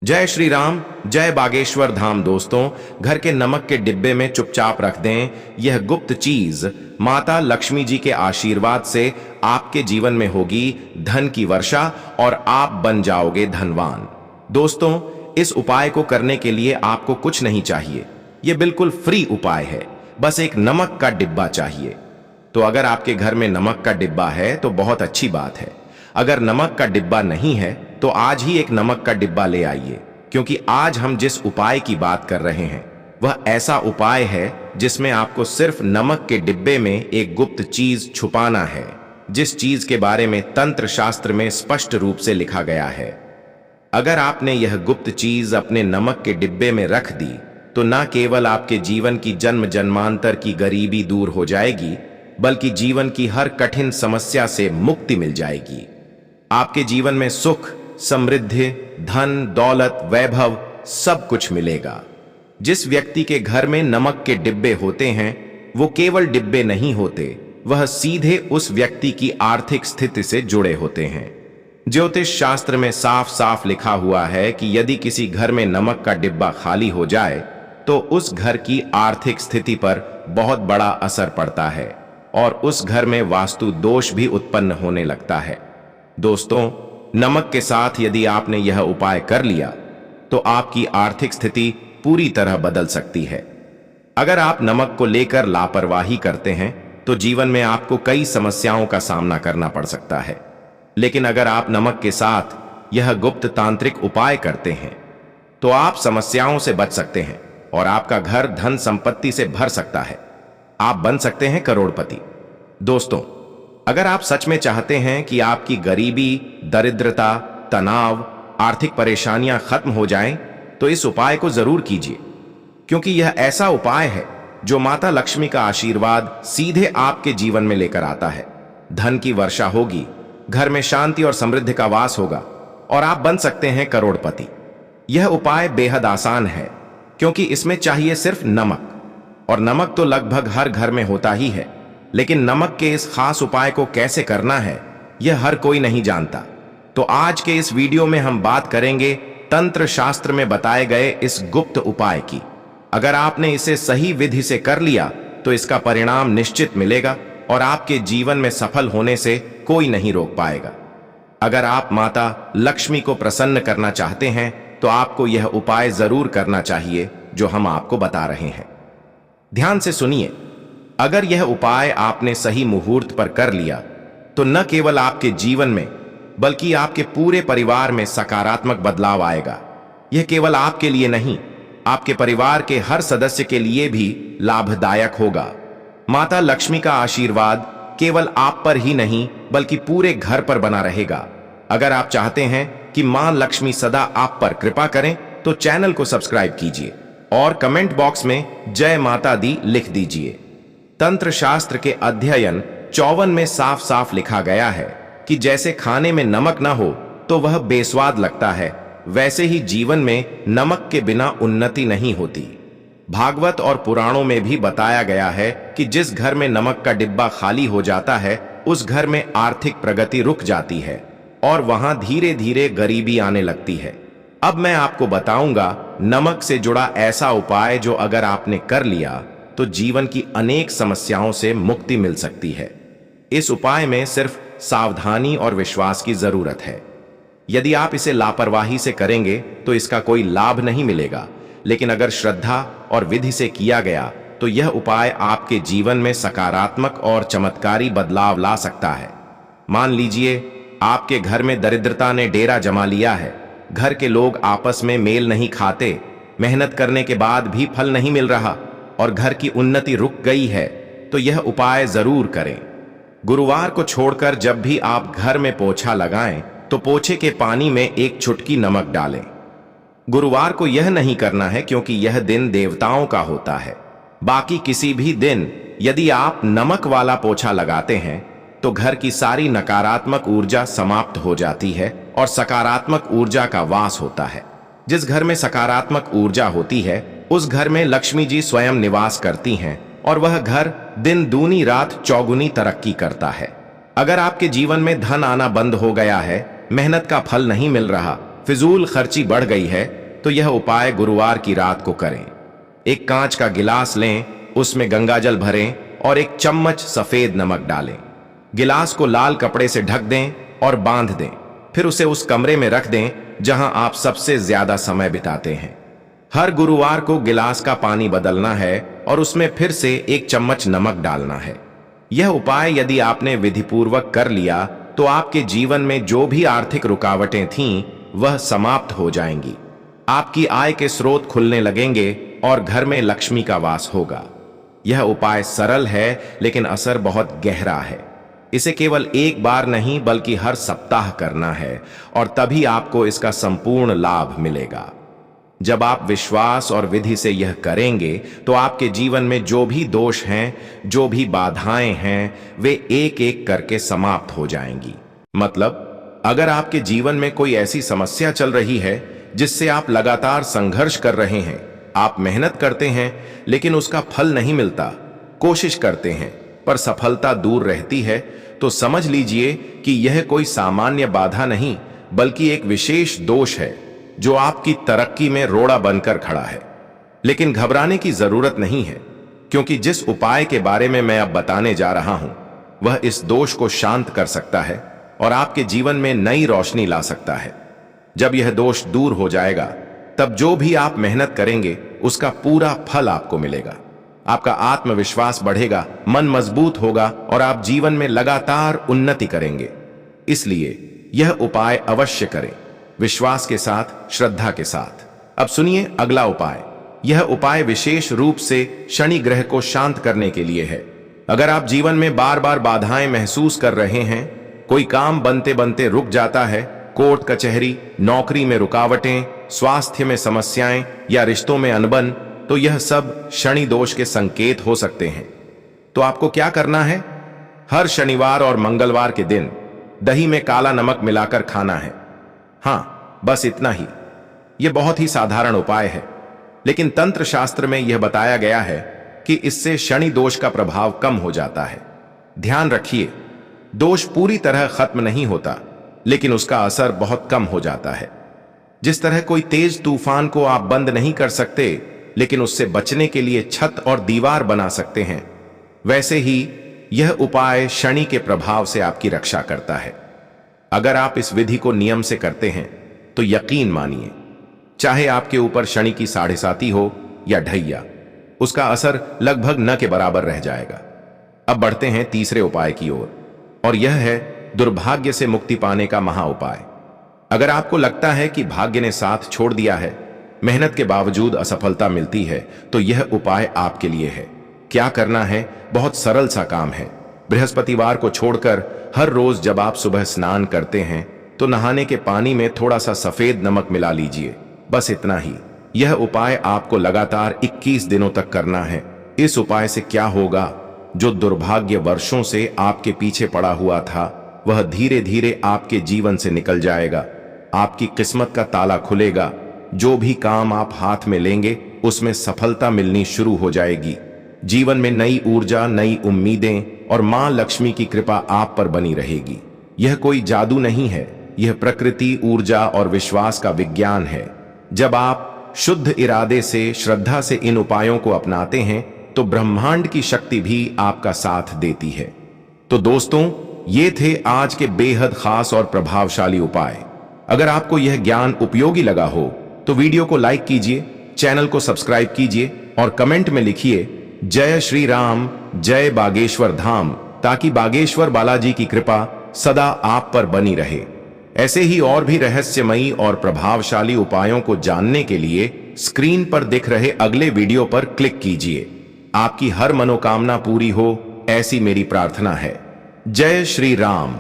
जय श्री राम, जय बागेश्वर धाम। दोस्तों, घर के नमक के डिब्बे में चुपचाप रख दें। यह गुप्त चीज माता लक्ष्मी जी के आशीर्वाद से आपके जीवन में होगी धन की वर्षा और आप बन जाओगे धनवान। दोस्तों, इस उपाय को करने के लिए आपको कुछ नहीं चाहिए। यह बिल्कुल फ्री उपाय है। बस एक नमक का डिब्बा चाहिए। तो अगर आपके घर में नमक का डिब्बा है तो बहुत अच्छी बात है। अगर नमक का डिब्बा नहीं है तो आज ही एक नमक का डिब्बा ले आइए, क्योंकि आज हम जिस उपाय की बात कर रहे हैं वह ऐसा उपाय है जिसमें आपको सिर्फ नमक के डिब्बे में एक गुप्त चीज छुपाना है, जिस चीज के बारे में तंत्र शास्त्र में स्पष्ट रूप से लिखा गया है। अगर आपने यह गुप्त चीज अपने नमक के डिब्बे में रख दी तो न केवल आपके जीवन की जन्म जन्मांतर की गरीबी दूर हो जाएगी, बल्कि जीवन की हर कठिन समस्या से मुक्ति मिल जाएगी। आपके जीवन में सुख, समृद्धि, धन, दौलत, वैभव सब कुछ मिलेगा। जिस व्यक्ति के घर में नमक के डिब्बे होते हैं वो केवल डिब्बे नहीं होते, वह सीधे उस व्यक्ति की आर्थिक स्थिति से जुड़े होते हैं। ज्योतिष शास्त्र में साफ साफ लिखा हुआ है कि यदि किसी घर में नमक का डिब्बा खाली हो जाए तो उस घर की आर्थिक स्थिति पर बहुत बड़ा असर पड़ता है और उस घर में वास्तु दोष भी उत्पन्न होने लगता है। दोस्तों, नमक के साथ यदि आपने यह उपाय कर लिया तो आपकी आर्थिक स्थिति पूरी तरह बदल सकती है। अगर आप नमक को लेकर लापरवाही करते हैं तो जीवन में आपको कई समस्याओं का सामना करना पड़ सकता है, लेकिन अगर आप नमक के साथ यह गुप्त तांत्रिक उपाय करते हैं तो आप समस्याओं से बच सकते हैं और आपका घर धन संपत्ति से भर सकता है। आप बन सकते हैं करोड़पति। दोस्तों, अगर आप सच में चाहते हैं कि आपकी गरीबी, दरिद्रता, तनाव, आर्थिक परेशानियां खत्म हो जाएं, तो इस उपाय को जरूर कीजिए, क्योंकि यह ऐसा उपाय है जो माता लक्ष्मी का आशीर्वाद सीधे आपके जीवन में लेकर आता है। धन की वर्षा होगी, घर में शांति और समृद्धि का वास होगा और आप बन सकते हैं करोड़पति। यह उपाय बेहद आसान है, क्योंकि इसमें चाहिए सिर्फ नमक, और नमक तो लगभग हर घर में होता ही है। लेकिन नमक के इस खास उपाय को कैसे करना है यह हर कोई नहीं जानता। तो आज के इस वीडियो में हम बात करेंगे तंत्र शास्त्र में बताए गए इस गुप्त उपाय की। अगर आपने इसे सही विधि से कर लिया तो इसका परिणाम निश्चित मिलेगा और आपके जीवन में सफल होने से कोई नहीं रोक पाएगा। अगर आप माता लक्ष्मी को प्रसन्न करना चाहते हैं तो आपको यह उपाय जरूर करना चाहिए जो हम आपको बता रहे हैं। ध्यान से सुनिए। अगर यह उपाय आपने सही मुहूर्त पर कर लिया तो न केवल आपके जीवन में बल्कि आपके पूरे परिवार में सकारात्मक बदलाव आएगा। यह केवल आपके लिए नहीं, आपके परिवार के हर सदस्य के लिए भी लाभदायक होगा। माता लक्ष्मी का आशीर्वाद केवल आप पर ही नहीं बल्कि पूरे घर पर बना रहेगा। अगर आप चाहते हैं कि मां लक्ष्मी सदा आप पर कृपा करें तो चैनल को सब्सक्राइब कीजिए और कमेंट बॉक्स में जय माता दी लिख दीजिए। तंत्र शास्त्र के अध्ययन 54 में साफ साफ लिखा गया है कि जैसे खाने में नमक ना हो तो वह बेस्वाद लगता है, वैसे ही जीवन में नमक के बिना उन्नति नहीं होती। भागवत और पुराणों में भी बताया गया है कि जिस घर में नमक का डिब्बा खाली हो जाता है उस घर में आर्थिक प्रगति रुक जाती है और वहां धीरे धीरे गरीबी आने लगती है। अब मैं आपको बताऊंगा नमक से जुड़ा ऐसा उपाय जो अगर आपने कर लिया तो जीवन की अनेक समस्याओं से मुक्ति मिल सकती है। इस उपाय में सिर्फ सावधानी और विश्वास की जरूरत है। यदि आप इसे लापरवाही से करेंगे तो इसका कोई लाभ नहीं मिलेगा, लेकिन अगर श्रद्धा और विधि से किया गया तो यह उपाय आपके जीवन में सकारात्मक और चमत्कारी बदलाव ला सकता है। मान लीजिए आपके घर में दरिद्रता ने डेरा जमा लिया है, घर के लोग आपस में मेल नहीं खाते, मेहनत करने के बाद भी फल नहीं मिल रहा और घर की उन्नति रुक गई है, तो यह उपाय जरूर करें। गुरुवार को छोड़कर जब भी आप घर में पोछा लगाएं तो पोछे के पानी में एक चुटकी नमक डालें। गुरुवार को यह नहीं करना है क्योंकि यह दिन देवताओं का होता है। बाकी किसी भी दिन यदि आप नमक वाला पोछा लगाते हैं तो घर की सारी नकारात्मक ऊर्जा समाप्त हो जाती है और सकारात्मक ऊर्जा का वास होता है। जिस घर में सकारात्मक ऊर्जा होती है उस घर में लक्ष्मी जी स्वयं निवास करती हैं और वह घर दिन दूनी रात चौगुनी तरक्की करता है। अगर आपके जीवन में धन आना बंद हो गया है, मेहनत का फल नहीं मिल रहा, फिजूल खर्ची बढ़ गई है तो यह उपाय गुरुवार की रात को करें। एक कांच का गिलास लें, उसमें गंगाजल भरें और एक चम्मच सफेद नमक डालें। गिलास को लाल कपड़े से ढक दें और बांध दें। फिर उसे उस कमरे में रख दें जहां आप सबसे ज्यादा समय बिताते हैं। हर गुरुवार को गिलास का पानी बदलना है और उसमें फिर से एक चम्मच नमक डालना है। यह उपाय यदि आपने विधिपूर्वक कर लिया तो आपके जीवन में जो भी आर्थिक रुकावटें थीं वह समाप्त हो जाएंगी। आपकी आय के स्रोत खुलने लगेंगे और घर में लक्ष्मी का वास होगा। यह उपाय सरल है लेकिन असर बहुत गहरा है। इसे केवल एक बार नहीं बल्कि हर सप्ताह करना है और तभी आपको इसका संपूर्ण लाभ मिलेगा। जब आप विश्वास और विधि से यह करेंगे तो आपके जीवन में जो भी दोष हैं, जो भी बाधाएं हैं, वे एक एक करके समाप्त हो जाएंगी। मतलब, अगर आपके जीवन में कोई ऐसी समस्या चल रही है जिससे आप लगातार संघर्ष कर रहे हैं, आप मेहनत करते हैं लेकिन उसका फल नहीं मिलता, कोशिश करते हैं पर सफलता दूर रहती है, तो समझ लीजिए कि यह कोई सामान्य बाधा नहीं बल्कि एक विशेष दोष है जो आपकी तरक्की में रोड़ा बनकर खड़ा है। लेकिन घबराने की जरूरत नहीं है, क्योंकि जिस उपाय के बारे में मैं अब बताने जा रहा हूं वह इस दोष को शांत कर सकता है और आपके जीवन में नई रोशनी ला सकता है। जब यह दोष दूर हो जाएगा तब जो भी आप मेहनत करेंगे उसका पूरा फल आपको मिलेगा। आपका आत्मविश्वास बढ़ेगा, मन मजबूत होगा और आप जीवन में लगातार उन्नति करेंगे। इसलिए यह उपाय अवश्य करें, विश्वास के साथ, श्रद्धा के साथ। अब सुनिए अगला उपाय। यह उपाय विशेष रूप से शनि ग्रह को शांत करने के लिए है। अगर आप जीवन में बार बार बाधाएं महसूस कर रहे हैं, कोई काम बनते बनते रुक जाता है, कोर्ट कचहरी, नौकरी में रुकावटें, स्वास्थ्य में समस्याएं या रिश्तों में अनबन, तो यह सब शनि दोष के संकेत हो सकते हैं। तो आपको क्या करना है? हर शनिवार और मंगलवार के दिन दही में काला नमक मिलाकर खाना है। हाँ, बस इतना ही। यह बहुत ही साधारण उपाय है, लेकिन तंत्र शास्त्र में यह बताया गया है कि इससे शनि दोष का प्रभाव कम हो जाता है। ध्यान रखिए, दोष पूरी तरह खत्म नहीं होता, लेकिन उसका असर बहुत कम हो जाता है। जिस तरह कोई तेज तूफान को आप बंद नहीं कर सकते, लेकिन उससे बचने के लिए छत और दीवार बना सकते हैं, वैसे ही यह उपाय शनि के प्रभाव से आपकी रक्षा करता है। अगर आप इस विधि को नियम से करते हैं तो यकीन मानिए, चाहे आपके ऊपर शनि की 7.5 हो या ढैया, उसका असर लगभग न के बराबर रह जाएगा। अब बढ़ते हैं तीसरे उपाय की ओर, और यह है दुर्भाग्य से मुक्ति पाने का महा उपाय। अगर आपको लगता है कि भाग्य ने साथ छोड़ दिया है, मेहनत के बावजूद असफलता मिलती है, तो यह उपाय आपके लिए है। क्या करना है? बहुत सरल सा काम है। बृहस्पतिवार को छोड़कर हर रोज जब आप सुबह स्नान करते हैं तो नहाने के पानी में थोड़ा सा सफेद नमक मिला लीजिए, बस इतना ही। यह उपाय आपको लगातार 21 दिनों तक करना है। इस उपाय से क्या होगा? जो दुर्भाग्य वर्षों से आपके पीछे पड़ा हुआ था वह धीरे धीरे आपके जीवन से निकल जाएगा। आपकी किस्मत का ताला खुलेगा। जो भी काम आप हाथ में लेंगे उसमें सफलता मिलनी शुरू हो जाएगी। जीवन में नई ऊर्जा, नई उम्मीदें और मां लक्ष्मी की कृपा आप पर बनी रहेगी। यह कोई जादू नहीं है, यह प्रकृति, ऊर्जा और विश्वास का विज्ञान है। जब आप शुद्ध इरादे से, श्रद्धा से इन उपायों को अपनाते हैं तो ब्रह्मांड की शक्ति भी आपका साथ देती है। तो दोस्तों, ये थे आज के बेहद खास और प्रभावशाली उपाय। अगर आपको यह ज्ञान उपयोगी लगा हो तो वीडियो को लाइक कीजिए, चैनल को सब्सक्राइब कीजिए और कमेंट में लिखिए जय श्री राम, जय बागेश्वर धाम, ताकि बागेश्वर बालाजी की कृपा सदा आप पर बनी रहे। ऐसे ही और भी रहस्यमयी और प्रभावशाली उपायों को जानने के लिए स्क्रीन पर दिख रहे अगले वीडियो पर क्लिक कीजिए। आपकी हर मनोकामना पूरी हो, ऐसी मेरी प्रार्थना है। जय श्री राम।